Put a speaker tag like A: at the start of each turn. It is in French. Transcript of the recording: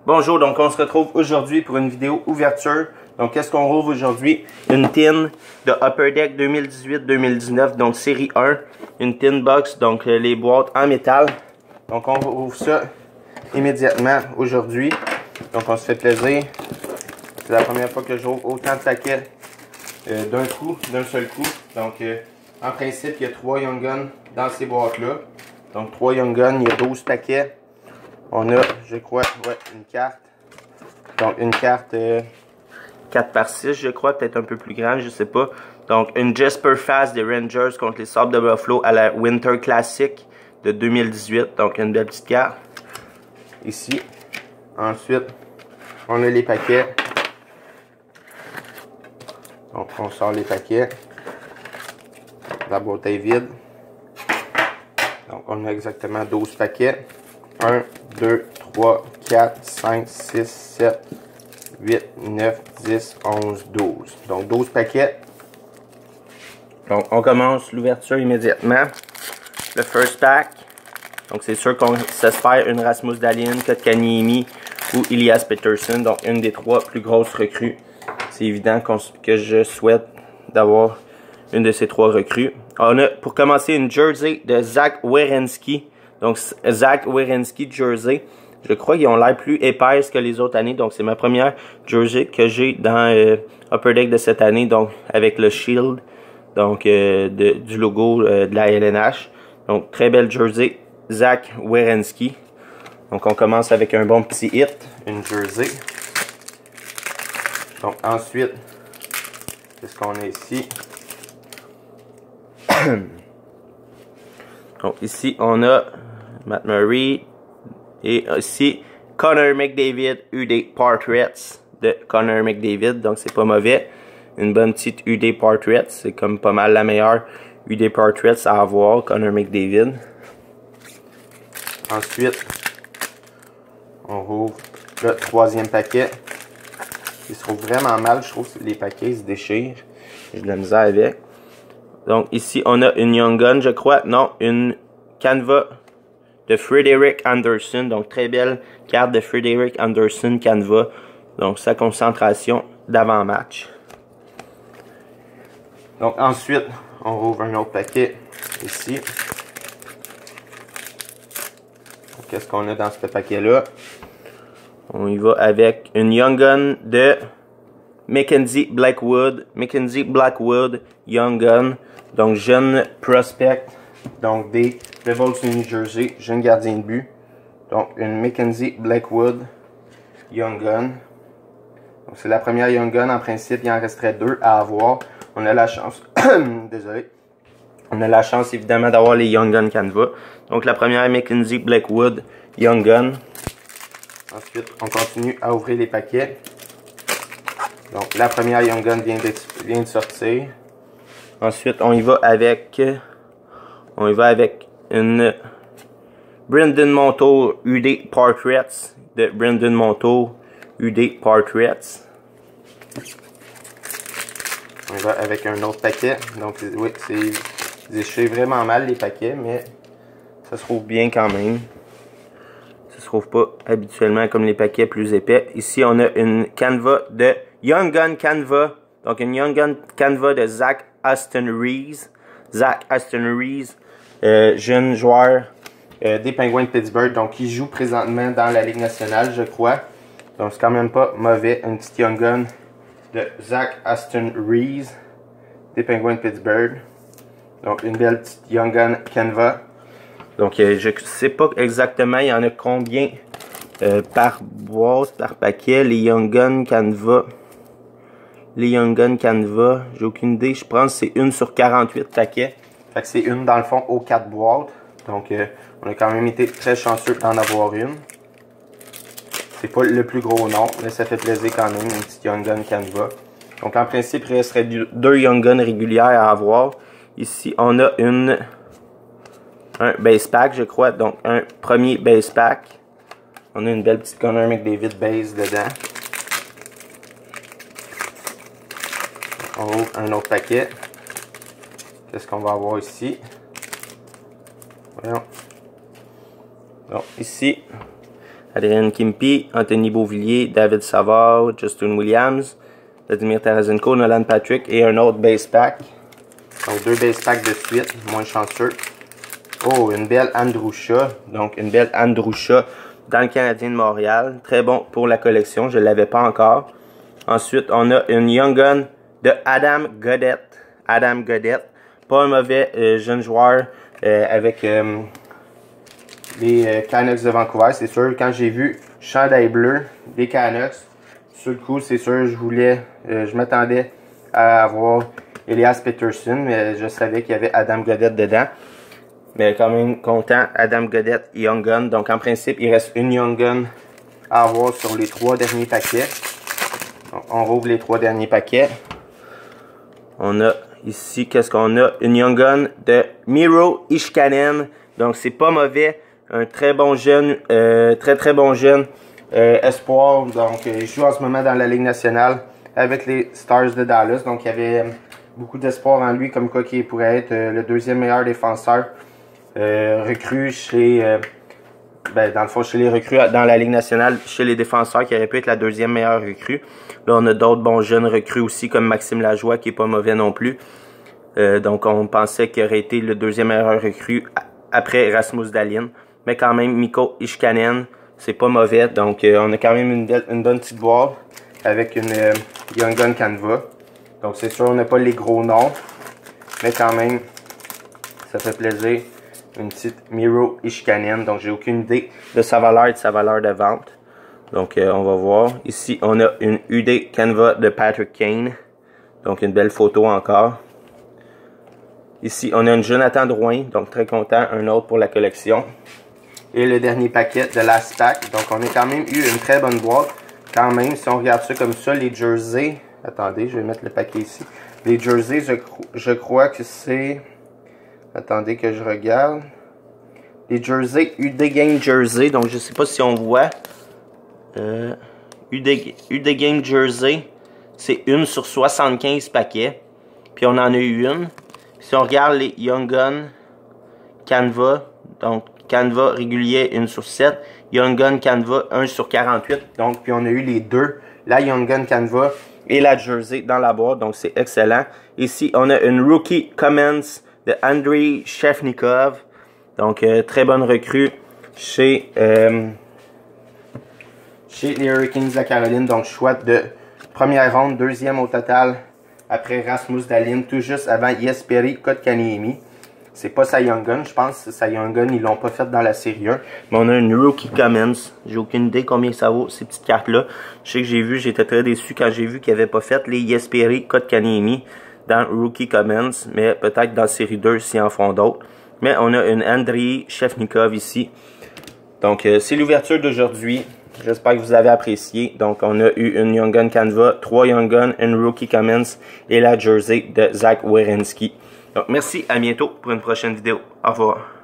A: Bonjour, donc on se retrouve aujourd'hui pour une vidéo ouverture. Donc qu'est-ce qu'on rouvre aujourd'hui? Une tin de Upper Deck 2018-2019, donc série 1. Une tin box, donc les boîtes en métal. Donc on rouvre ça immédiatement aujourd'hui. Donc on se fait plaisir. C'est la première fois que je rouvre autant de paquets d'un seul coup. Donc en principe, il y a 3 Young Guns dans ces boîtes-là. Donc 3 Young Guns, il y a 12 paquets. On a, je crois, ouais, une carte. Donc une carte 4 par 6, je crois, peut-être un peu plus grande, je sais pas. Donc une Jesper Fast des Rangers contre les Sabres de Buffalo à la Winter Classic de 2018. Donc une belle petite carte. Ici. Ensuite, on a les paquets. Donc on sort les paquets. La boîte est vide. Donc on a exactement 12 paquets. 1, 2, 3, 4, 5, 6, 7, 8, 9, 10, 11, 12. Donc 12 paquets. Donc on commence l'ouverture immédiatement. Le first pack. Donc c'est sûr qu'on s'espère une Rasmus Dahlin, Kotkaniemi ou Elias Pettersson. Donc une des 3 plus grosses recrues. C'est évident que je souhaite d'avoir une de ces 3 recrues. On a pour commencer une jersey de Zach Werenski. Donc Zach Werenski jersey. Je crois qu'ils ont l'air plus épaisses que les autres années. Donc c'est ma première jersey que j'ai dans Upper Deck de cette année. Donc avec le shield. Donc du logo de la LNH. Donc très belle jersey. Zach Werenski. Donc on commence avec un bon petit hit. Une jersey. Donc ensuite, qu'est-ce qu'on a ici? Donc ici on a Matt Murray et ici Connor McDavid UD Portraits de Connor McDavid. Donc c'est pas mauvais. Une bonne petite UD Portraits. C'est comme pas mal la meilleure UD Portraits à avoir, Connor McDavid. Ensuite, on rouvre le 3e paquet. Il se trouve vraiment mal, je trouve que les paquets se déchirent. J'ai de la misère avec. Donc ici, on a une Young Gun, je crois. Non, une Canva de Frederik Andersen. Donc très belle carte de Frederik Andersen Canva. Donc sa concentration d'avant-match. Donc ensuite, on rouvre un autre paquet ici. Qu'est-ce qu'on a dans ce paquet-là? On y va avec une Young Gun de Mackenzie Blackwood. Mackenzie Blackwood Young Gun. Donc jeune prospect. Donc des Devils du New Jersey. Jeune gardien de but. Donc une Mackenzie Blackwood Young Gun. Donc c'est la première Young Gun. En principe, il en resterait 2 à avoir. On a la chance. Désolé. On a la chance évidemment d'avoir les Young Gun Canva. Donc la première Mackenzie Blackwood Young Gun. Ensuite, on continue à ouvrir les paquets. Donc, la première Young Gun vient de sortir. Ensuite, on y va avec une Brendan Montour UD Portraits de Brendan Montour UD Portraits. On y va avec un autre paquet. Donc, oui, c'est déchiré vraiment mal les paquets, mais ça se trouve bien quand même. Ça se trouve pas habituellement comme les paquets plus épais. Ici, on a une Canva de Young Gun Canva. Donc, une Young Gun Canva de Zach Aston Reese. Zach Aston Reese, jeune joueur des Penguins de Pittsburgh. Donc, il joue présentement dans la Ligue nationale, je crois. Donc, c'est quand même pas mauvais. Une petite Young Gun de Zach Aston Reese des Penguins de Pittsburgh. Donc, une belle petite Young Gun Canva. Donc, je ne sais pas exactement il y en a combien par boîte, par paquet. Les Young Gun Canva. Les Young Gun Canva, j'ai aucune idée. Je pense que c'est 1 sur 48 paquets. Fait que c'est une dans le fond aux 4 boîtes. Donc, on a quand même été très chanceux d'en avoir une. C'est pas le plus gros nom, mais ça fait plaisir quand même, une petite Young Gun Canva. Donc, en principe, il resterait 2 Young Gun régulières à avoir. Ici, on a un base pack, je crois. Donc, un premier base pack. On a une belle petite Connor McDavid base dedans. On ouvre un autre paquet. Qu'est-ce qu'on va avoir ici? Voyons. Donc, ici, Adrien Kimpi, Anthony Beauvillier, David Savard, Justin Williams, Vladimir Tarasenko, Nolan Patrick et un autre base pack. Donc 2 base packs de suite, moins chanceux. Oh, une belle Andrusha. Donc une belle Andrusha dans le Canadien de Montréal. Très bon pour la collection, je ne l'avais pas encore. Ensuite, on a une Young Gun de Adam Gaudette. Adam Gaudette. Pas un mauvais jeune joueur avec les Canucks de Vancouver. C'est sûr, quand j'ai vu chandail bleu des Canucks, sur le coup, c'est sûr, je m'attendais à avoir Elias Pettersson, mais je savais qu'il y avait Adam Gaudette dedans. Mais quand même content, Adam Gaudette, Young Gun. Donc en principe, il reste une Young Gun à avoir sur les 3 derniers paquets. Donc, on rouvre les 3 derniers paquets. On a ici, qu'est-ce qu'on a? Une Young Gun de Miro Ishkanen. Donc c'est pas mauvais. Un très bon jeune, très bon jeune espoir. Donc il joue en ce moment dans la Ligue nationale avec les Stars de Dallas. Donc il y avait beaucoup d'espoir en lui, comme quoi qu'il pourrait être le 2e meilleur défenseur recrue chez, dans le fond, chez les recrues dans la Ligue nationale, chez les défenseurs, qui aurait pu être la 2e meilleure recrue. Là, on a d'autres bons jeunes recrues aussi, comme Maxime Lajoie, qui est pas mauvais non plus. Donc, on pensait qu'il aurait été le 2e meilleur recrue après Rasmus Dahlin. Mais quand même, Mikko Ishkanen, c'est pas mauvais. Donc, on a quand même une bonne petite boîte avec une Young Gun Canva. Donc, c'est sûr, on n'a pas les gros noms. Mais quand même, ça fait plaisir. Une petite Miro Ishkanen. Donc, j'ai aucune idée de sa valeur et de sa valeur de vente. Donc, on va voir. Ici, on a une UD Canva de Patrick Kane. Donc, une belle photo encore. Ici, on a une Jonathan Drouin. Donc, très content. Un autre pour la collection. Et le dernier paquet de Last Pack. Donc, on a quand même eu une très bonne boîte. Quand même, si on regarde ça comme ça, les jerseys... Attendez, je vais mettre le paquet ici. Les jerseys, je crois que c'est... Attendez que je regarde. Les jerseys, UD Game Jersey. Donc, je ne sais pas si on voit. UD Game Jersey, c'est 1 sur 75 paquets. Puis, on en a eu une. Si on regarde les Young Gun Canva, donc Canva régulier 1 sur 7. Young Gun Canva 1 sur 48. Donc, puis on a eu les deux. La Young Gun Canva et la Jersey dans la boîte. Donc, c'est excellent. Ici, on a une Rookie Comments de Andrei Shevnikov. Donc, très bonne recrue chez les Hurricanes de la Caroline. Donc, choix de première ronde, 2e au total après Rasmus Dahlin, tout juste avant Jesperi Kotkaniemi. C'est pas sa Young Gun, je pense que sa Young Gun, ils l'ont pas fait dans la série 1. Mais on a une Rookie Comments. J'ai aucune idée combien ça vaut, ces petites cartes-là. Je sais que j'étais très déçu quand j'ai vu qu'ils n'avaient pas fait les Jesperi Kotkaniemi dans Rookie Comments, mais peut-être dans série 2 s'ils en font d'autres. Mais on a une Andrei Shevnikov ici. Donc, c'est l'ouverture d'aujourd'hui. J'espère que vous avez apprécié. Donc, on a eu une Young Gun Canva, 3 Young Gun, une Rookie Comments et la Jersey de Zach Werenski. Donc, merci, à bientôt pour une prochaine vidéo. Au revoir.